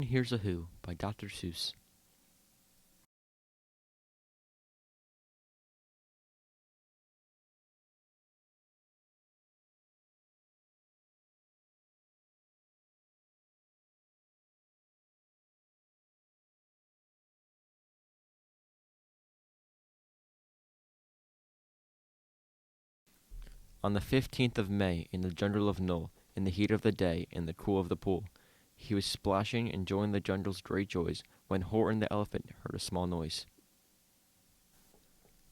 Here's a Who by Dr. Seuss. On the 15th of May, in the jungle of Knoll, in the heat of the day, in the cool of the pool, he was splashing, enjoying the jungle's great joys, when Horton the elephant heard a small noise.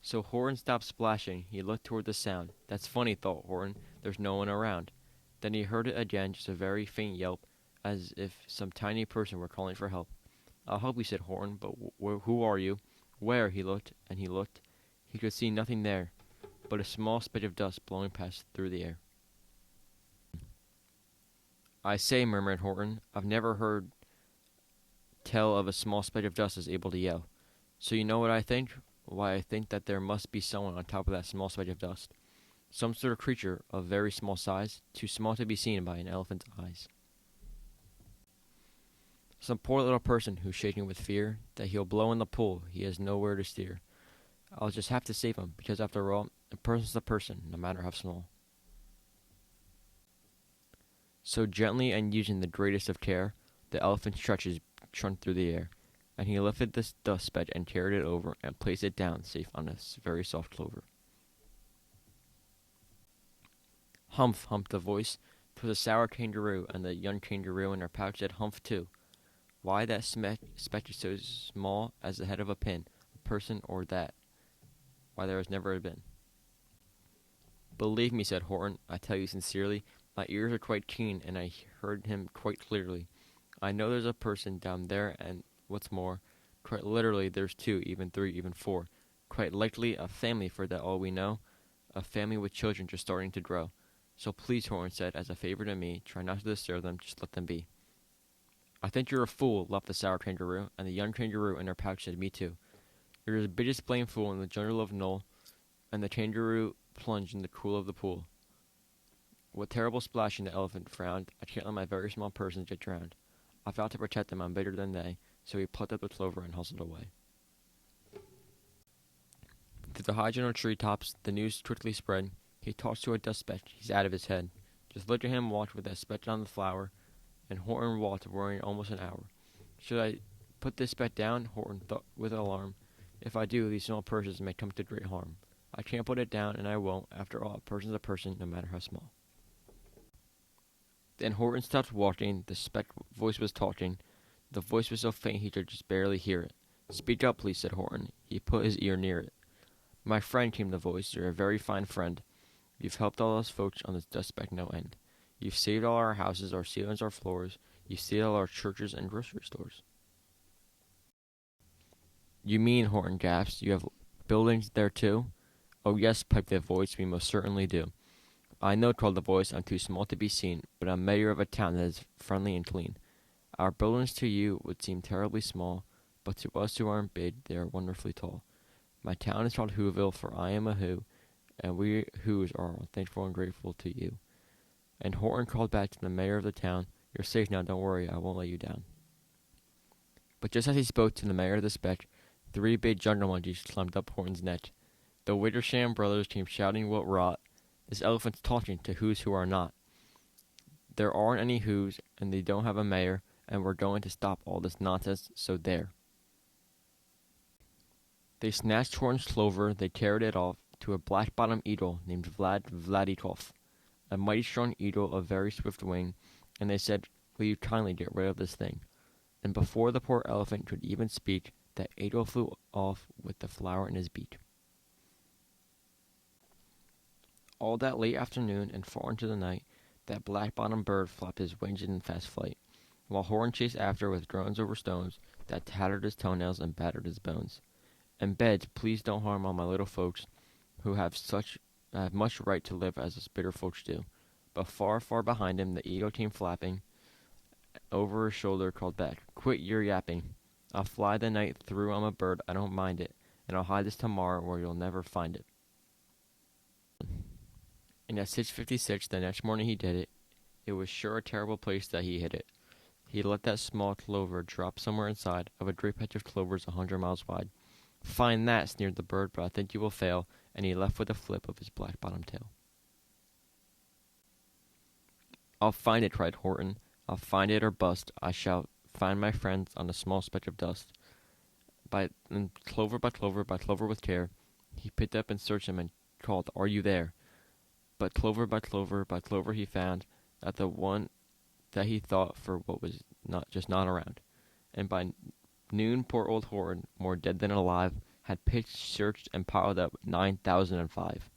So Horton stopped splashing. He looked toward the sound. That's funny, thought Horton. There's no one around. Then he heard it again, just a very faint yelp, as if some tiny person were calling for help. I'll help you, said Horton, but who are you? Where? He looked, and he looked. He could see nothing there, but a small speck of dust blowing past through the air. I say, murmured Horton, I've never heard tell of a small speck of dust as able to yell. So you know what I think? Why, I think that there must be someone on top of that small speck of dust. Some sort of creature of very small size, too small to be seen by an elephant's eyes. Some poor little person who's shaking with fear that he'll blow in the pool he has nowhere to steer. I'll just have to save him, because after all, a person's a person, no matter how small. So gently and using the greatest of care, the elephant stretched his trunk through the air, and he lifted the dust speck and carried it over and placed it down safe on a very soft clover. Humph, humphed the voice. 'Twas a sour kangaroo, and the young kangaroo in her pouch said humph too. Why, that speck is so small as the head of a pin, a person or that. Why, there has never been. Believe me, said Horton, I tell you sincerely, my ears are quite keen, and I heard him quite clearly. I know there's a person down there, and what's more, quite literally there's two, even three, even four. Quite likely a family, for that all we know, a family with children just starting to grow. So please, Horton said, as a favor to me, try not to disturb them, just let them be. I think you're a fool, laughed the sour kangaroo, and the young kangaroo in her pouch said, me too. You're the biggest blame fool in the jungle of Knoll, and the kangaroo plunged in the cool of the pool. With terrible splashing, the elephant frowned. I can't let my very small persons get drowned. I vowed to protect them, I'm bigger than they, so he plucked up the clover and hustled away. Through the high jungle tree tops, the news quickly spread. He talks to a dust speck, he's out of his head. Just look at him walk with that speck on the flower, and Horton walked, worrying almost an hour. Should I put this speck down? Horton thought with alarm. If I do, these small persons may come to great harm. I can't put it down, and I won't. After all, a person's a person, no matter how small. Then Horton stopped walking. The speck voice was talking. The voice was so faint he could just barely hear it. Speak up, please, said Horton. He put his ear near it. My friend, came the voice, you're a very fine friend. You've helped all us folks on this dust speck no end. You've saved all our houses, our ceilings, our floors. You've saved all our churches and grocery stores. You mean, Horton gasped, you have buildings there too? Oh yes, piped the voice, we most certainly do. I know, called the voice, I'm too small to be seen, but I'm mayor of a town that is friendly and clean. Our buildings to you would seem terribly small, but to us who aren't big, they are wonderfully tall. My town is called Whoville, for I am a Who, and we Whos are all thankful and grateful to you. And Horton called back to the mayor of the town, you're safe now, don't worry, I won't let you down. But just as he spoke to the mayor of the speck, 3 big jungle monkeys climbed up Horton's neck. The Wittersham brothers came shouting what rot. This elephant's talking to Whos who are not. There aren't any Whos, and they don't have a mayor, and we're going to stop all this nonsense, so there. They snatched Horton's clover, they carried it off to a black-bottomed eagle named Vladikov, a mighty strong eagle of very swift wing, and they said, will you kindly get rid of this thing? And before the poor elephant could even speak, that eagle flew off with the flower in his beak. All that late afternoon and far into the night, that black-bottomed bird flapped his wings in fast flight, while Horton chased after with groans over stones that tattered his toenails and battered his bones. And begged, please don't harm all my little folks, who have much right to live as us bigger folks do. But far, far behind him, the eagle came flapping over his shoulder, called back, quit your yapping. I'll fly the night through, I'm a bird, I don't mind it, and I'll hide this tomorrow where you'll never find it. And at 6:56 the next morning he did it. It was sure a terrible place that he hid it. He let that small clover drop somewhere inside of a great patch of clovers 100 miles wide. Find that, sneered the bird, but I think you will fail, and he left with a flip of his black-bottomed tail. I'll find it, cried Horton. I'll find it or bust. I shall find my friends on a small speck of dust. And clover by clover by clover with care, he picked up and searched them and called, Are you there? But clover by clover by clover he found that the one that he thought for what was not around. And by noon poor old Horton, more dead than alive, had pitched, searched, and piled up 9,005.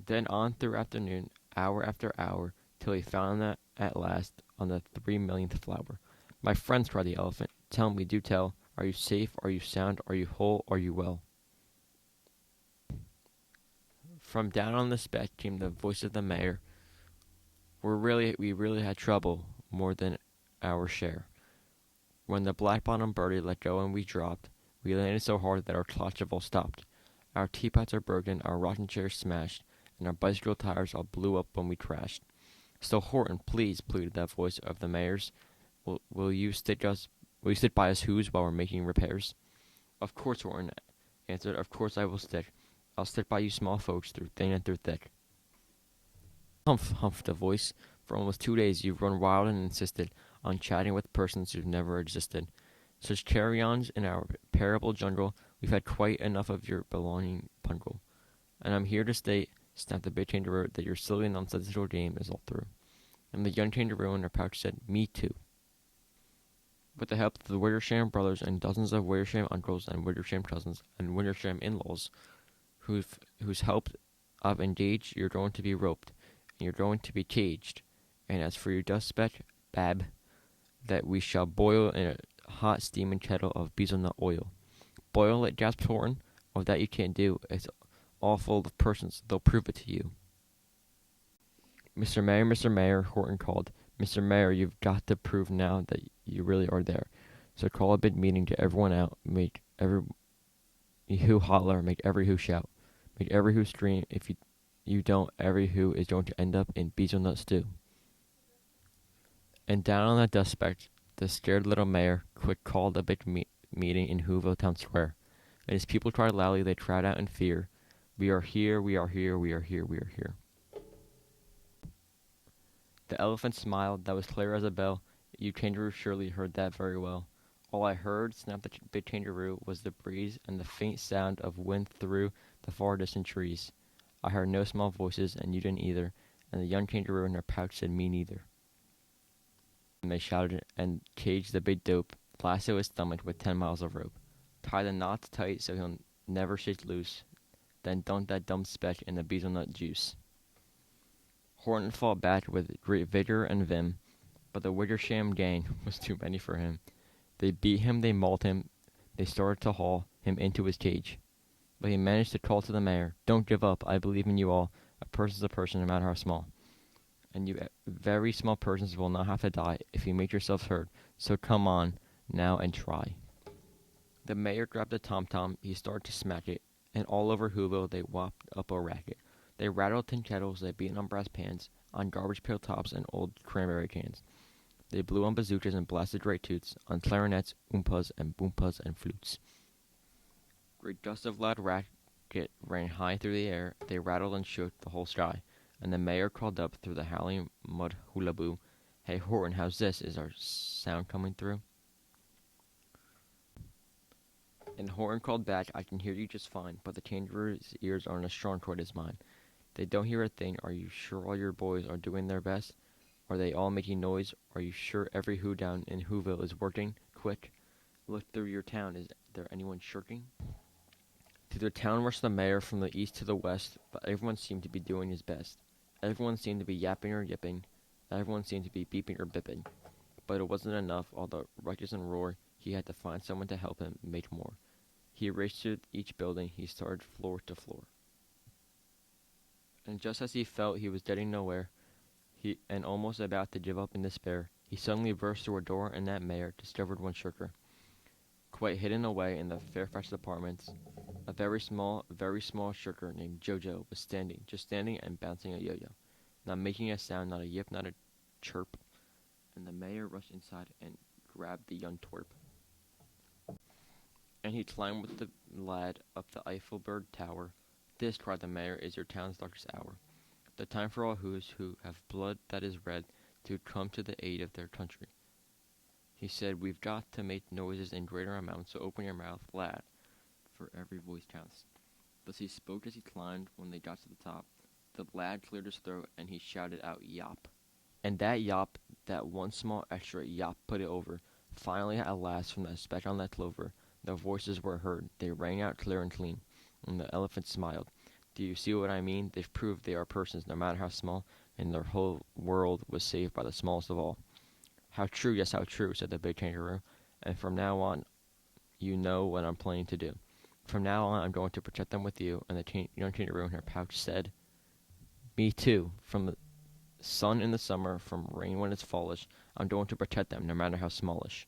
Then on through afternoon, hour after hour, till he found that at last on the 3 millionth flower. My friends, cried the elephant, tell me, do tell, are you safe, are you sound, are you whole, are you well? From down on the speck came the voice of the mayor. We really had trouble, more than our share. When the black-bottomed birdie let go and we dropped, we landed so hard that our clocks have all stopped. Our teapots are broken, our rocking chairs smashed, and our bicycle tires all blew up when we crashed. So Horton, please, pleaded that voice of the mayor's, will you sit by us who's while we're making repairs? Of course, Horton answered, of course I will stick. I'll stick by you small folks through thin and through thick. Humph, humphed the voice. For almost 2 days you've run wild and insisted on chatting with persons who've never existed. Such carry-ons in our parable jungle, we've had quite enough of your belonging pungle. And I'm here to state, snapped the big kangaroo, that your silly nonsensical game is all through. And the young kangaroo in her pouch said, me too. With the help of the Wittersham brothers and dozens of Wittersham uncles and Wittersham cousins and Wittersham in-laws, whose help I've engaged, you're going to be roped, and you're going to be caged. And as for your dust speck, Bab, that we shall boil in a hot steaming kettle of bezelnut oil. Boil it, gasped Horton, or that you can't do. It's all full of persons. They'll prove it to you. Mr. Mayor, Horton called. Mr. Mayor, you've got to prove now that you really are there. So call a big meeting to everyone out. Make every who holler, make every who shout. Make every who scream. If you don't, every who is going to end up in bezelnut stew. And down on the dust speck, the scared little mayor quick called a big meeting in Whoville Town Square. And his people cried loudly, they cried out in fear, we are here, we are here, we are here, we are here. The elephant smiled, that was clear as a bell. You kangaroo surely heard that very well. All I heard, snapped the big kangaroo, was the breeze and the faint sound of wind through the far distant trees. I heard no small voices, and you didn't either, and the young kangaroo in her pouch said me neither. And they shouted and caged the big dope, lasso his stomach with 10 miles of rope. Tie the knots tight so he'll never shake loose, then dunk that dumb speck in the bezelnut juice. Horton fought back with great vigor and vim, but the Wittersham gang was too many for him. They beat him, they mauled him, they started to haul him into his cage. But he managed to call to the mayor, don't give up, I believe in you all. A person's a person, no matter how small. And you very small persons will not have to die if you make yourselves heard, so come on now and try. The mayor grabbed a tom-tom, he started to smack it, and all over Whoville they whopped up a racket. They rattled tin kettles, they beat on brass pans, on garbage pail tops and old cranberry cans. They blew on bazookas and blasted great toots, on clarinets, oompas, and boompas, and flutes. Great gusts of loud racket ran high through the air, they rattled and shook the whole sky, and the mayor called up through the howling mud hula-boo, hey Horton, how's this? Is our sound coming through? And Horton called back, I can hear you just fine, but the kangaroo's ears aren't as strong quite as mine. They don't hear a thing. Are you sure all your boys are doing their best? Are they all making noise? Are you sure every who down in Whoville is working? Quick, look through your town. Is there anyone shirking? Through the town rushed the mayor from the east to the west, but everyone seemed to be doing his best. Everyone seemed to be yapping or yipping. Everyone seemed to be beeping or bipping. But it wasn't enough. All the ruckus and roar, he had to find someone to help him make more. He raced through each building. He started floor to floor. And just as he felt he was getting nowhere, and almost about to give up in despair, he suddenly burst through a door, and that mayor discovered one shirker. Quite hidden away in the Fairfax apartments, a very small shirker named Jojo was standing and bouncing a yo-yo, not making a sound, not a yip, not a chirp, mayor rushed inside and grabbed the young twerp. And he climbed with the lad up the Eiffelberg Tower. This, cried the mayor, is your town's darkest hour. The time for all who have blood that is red to come to the aid of their country. He said, we've got to make noises in greater amounts, so open your mouth, lad, for every voice counts. Thus he spoke as he climbed. When they got to the top, the lad cleared his throat and he shouted out, yop. And that yop, that one small extra yop, put it over. Finally, at last, from that speck on that clover, the voices were heard. They rang out clear and clean, and the elephant smiled. Do you see what I mean? They've proved they are persons, no matter how small, and their whole world was saved by the smallest of all. How true, yes, how true, said the big kangaroo. And from now on, you know what I'm planning to do. From now on, I'm going to protect them with you. And the young kangaroo in her pouch said, me too. From the sun in the summer, from rain when it's fallish, I'm going to protect them, no matter how smallish.